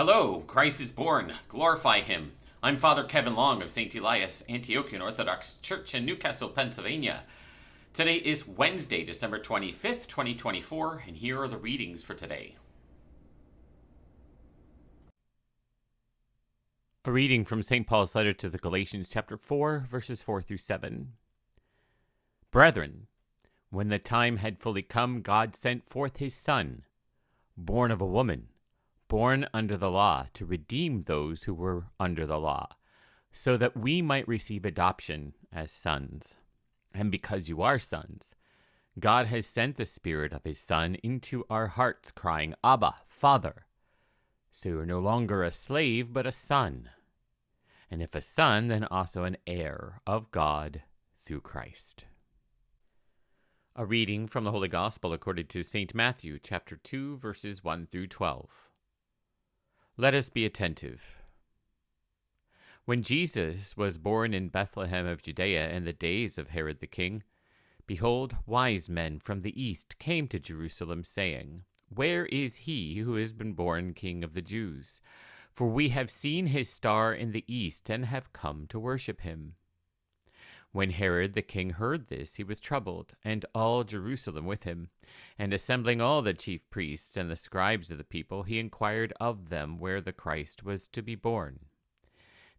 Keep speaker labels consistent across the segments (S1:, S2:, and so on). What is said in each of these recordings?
S1: Hello, Christ is born. Glorify him. I'm Father Kevin Long of St. Elias Antiochian Orthodox Church in Newcastle, Pennsylvania. Today is Wednesday, December 25th, 2024, and here are the readings for today. A reading from St. Paul's letter to the Galatians, chapter 4, verses 4 through 7. Brethren, when the time had fully come, God sent forth his Son, born of a woman, born under the law, to redeem those who were under the law, so that we might receive adoption as sons. And because you are sons, God has sent the Spirit of his Son into our hearts, crying, Abba, Father. So you are no longer a slave, but a son. And if a son, then also an heir of God through Christ. A reading from the Holy Gospel according to St. Matthew, chapter 2, verses 1 through 12. Let us be attentive. When Jesus was born in Bethlehem of Judea in the days of Herod the king, behold, wise men from the east came to Jerusalem, saying, Where is he who has been born King of the Jews? For we have seen his star in the east and have come to worship him. When Herod the king heard this, he was troubled, and all Jerusalem with him. And assembling all the chief priests and the scribes of the people, he inquired of them where the Christ was to be born.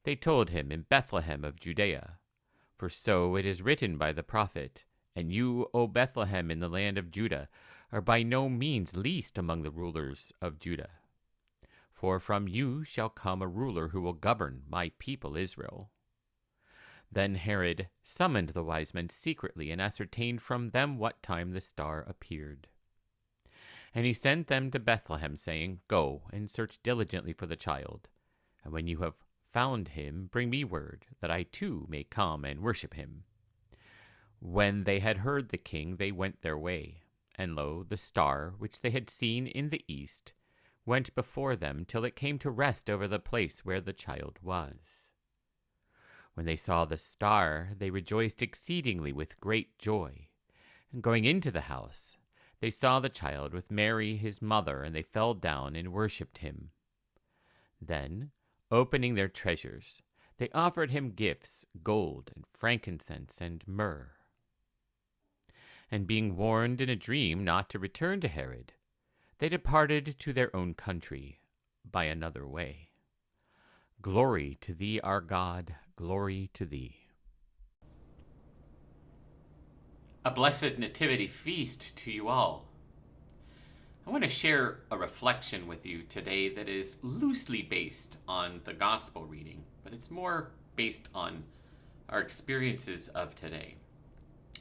S1: They told him, In Bethlehem of Judea. For so it is written by the prophet, And you, O Bethlehem in the land of Judah, are by no means least among the rulers of Judah. For from you shall come a ruler who will govern my people Israel. Then Herod summoned the wise men secretly and ascertained from them what time the star appeared. And he sent them to Bethlehem, saying, Go and search diligently for the child, and when you have found him, bring me word, that I too may come and worship him. When they had heard the king, they went their way, and lo, the star, which they had seen in the east, went before them till it came to rest over the place where the child was. When they saw the star, they rejoiced exceedingly with great joy. And going into the house, they saw the child with Mary his mother, and they fell down and worshipped him. Then, opening their treasures, they offered him gifts, gold and frankincense and myrrh. And being warned in a dream not to return to Herod, they departed to their own country by another way. Glory to thee, our God, glory to thee. A blessed Nativity feast to you all. I want to share a reflection with you today that is loosely based on the Gospel reading, but it's more based on our experiences of today.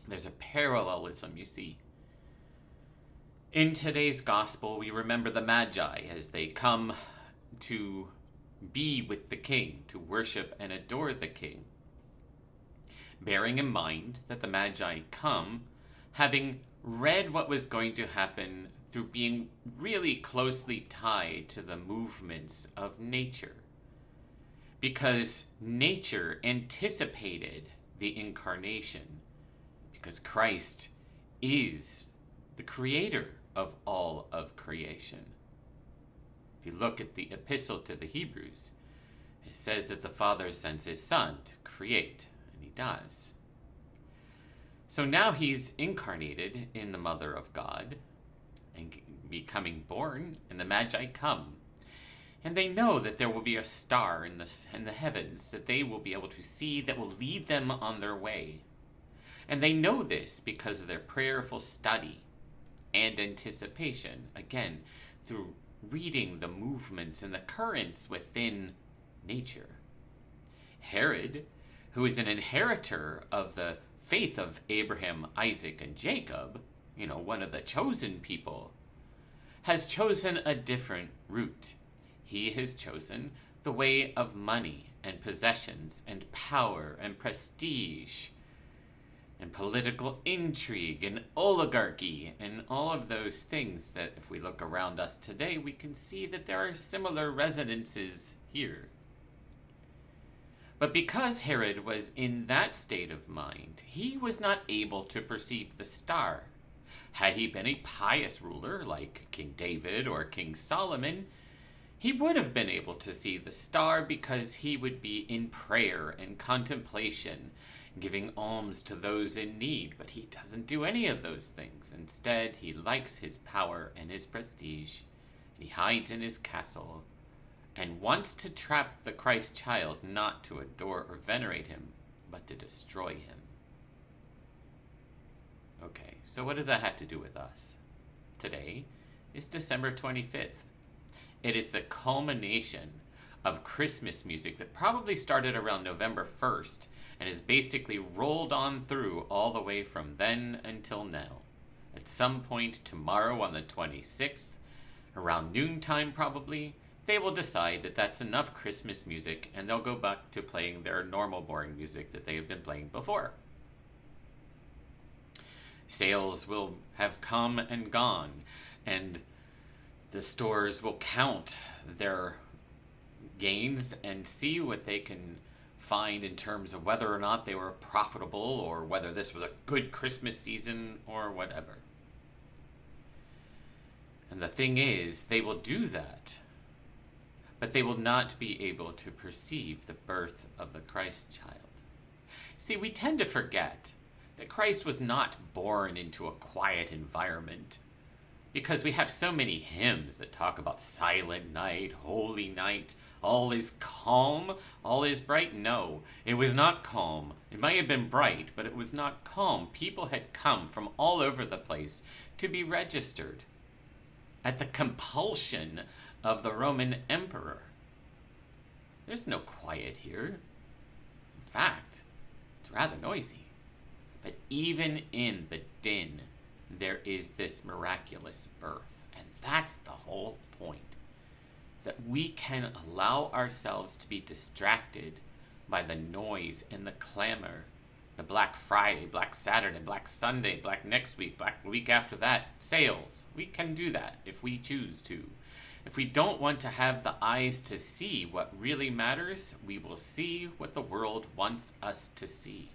S1: There's a parallelism, you see. In today's Gospel, we remember the Magi as they come to be with the king, to worship and adore the king. Bearing in mind that the Magi come having read what was going to happen through being really closely tied to the movements of nature. Because nature anticipated the incarnation, because Christ is the creator of all of creation. If you look at the epistle to the Hebrews, it says that the Father sends his Son to create, and he does. So now he's incarnated in the Mother of God and becoming born, and the Magi come. And they know that there will be a star in the heavens that they will be able to see that will lead them on their way. And they know this because of their prayerful study and anticipation, again, through reading the movements and the currents within nature. Herod, who is an inheritor of the faith of Abraham, Isaac, and Jacob, one of the chosen people, has chosen a different route. He has chosen the way of money and possessions and power and prestige and political intrigue and oligarchy and all of those things that if we look around us today, we can see that there are similar resonances here. But because Herod was in that state of mind, he was not able to perceive the star. Had he been a pious ruler like King David or King Solomon, He would have been able to see the star because he would be in prayer and contemplation, giving alms to those in need, but he doesn't do any of those things. Instead, he likes his power and his prestige, and he hides in his castle and wants to trap the Christ child, not to adore or venerate him, but to destroy him. Okay, so what does that have to do with us? Today is December 25th. It is the culmination of Christmas music that probably started around November 1st and has basically rolled on through all the way from then until now. At some point tomorrow on the 26th, around noontime probably, they will decide that that's enough Christmas music and they'll go back to playing their normal boring music that they have been playing before. Sales will have come and gone, and the stores will count their gains and see what they can find in terms of whether or not they were profitable or whether this was a good Christmas season or whatever. And the thing is, they will do that, but they will not be able to perceive the birth of the Christ child. See, we tend to forget that Christ was not born into a quiet environment, because we have so many hymns that talk about silent night, holy night, all is calm, all is bright. No, it was not calm. It might have been bright, but it was not calm. People had come from all over the place to be registered at the compulsion of the Roman emperor. There's no quiet here. In fact, it's rather noisy. But even in the din, there is this miraculous birth. And that's the whole point. Is that we can allow ourselves to be distracted by the noise and the clamor. The Black Friday, Black Saturday, Black Sunday, Black next week, Black week after that, sales. We can do that if we choose to. If we don't want to have the eyes to see what really matters, we will see what the world wants us to see.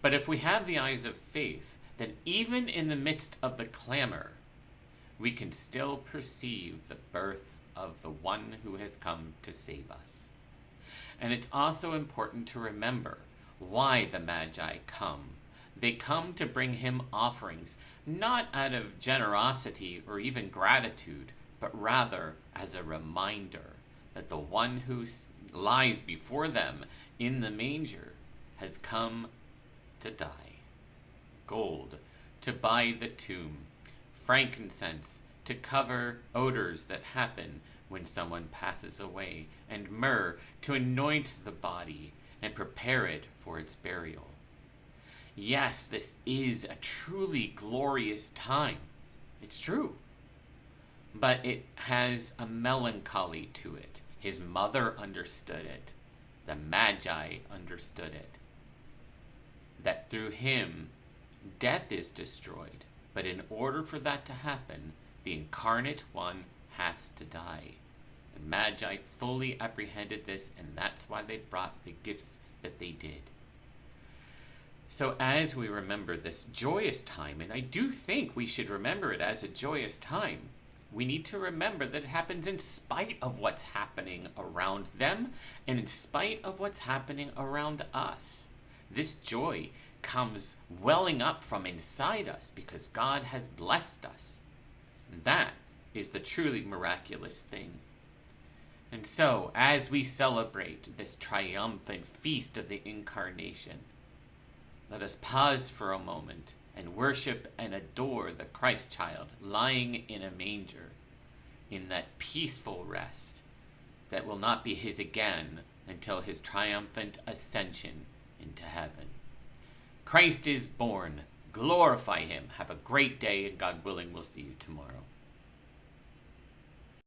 S1: But if we have the eyes of faith, then even in the midst of the clamor, we can still perceive the birth of the one who has come to save us. And it's also important to remember why the Magi come. They come to bring him offerings, not out of generosity or even gratitude, but rather as a reminder that the one who lies before them in the manger has come to die. Gold to buy the tomb, frankincense to cover odors that happen when someone passes away, and myrrh to anoint the body and prepare it for its burial. Yes, this is a truly glorious time. It's true. But it has a melancholy to it. His mother understood it. The Magi understood it. That through him, death is destroyed. But in order for that to happen, the incarnate one has to die. The Magi fully apprehended this, and that's why they brought the gifts that they did. So as we remember this joyous time, and I do think we should remember it as a joyous time, we need to remember that it happens in spite of what's happening around them and in spite of what's happening around us. This joy comes welling up from inside us because God has blessed us. And that is the truly miraculous thing. And so, as we celebrate this triumphant feast of the Incarnation, let us pause for a moment and worship and adore the Christ child lying in a manger in that peaceful rest that will not be his again until his triumphant ascension into heaven. Christ is born. Glorify him. Have a great day, and God willing, we'll see you tomorrow.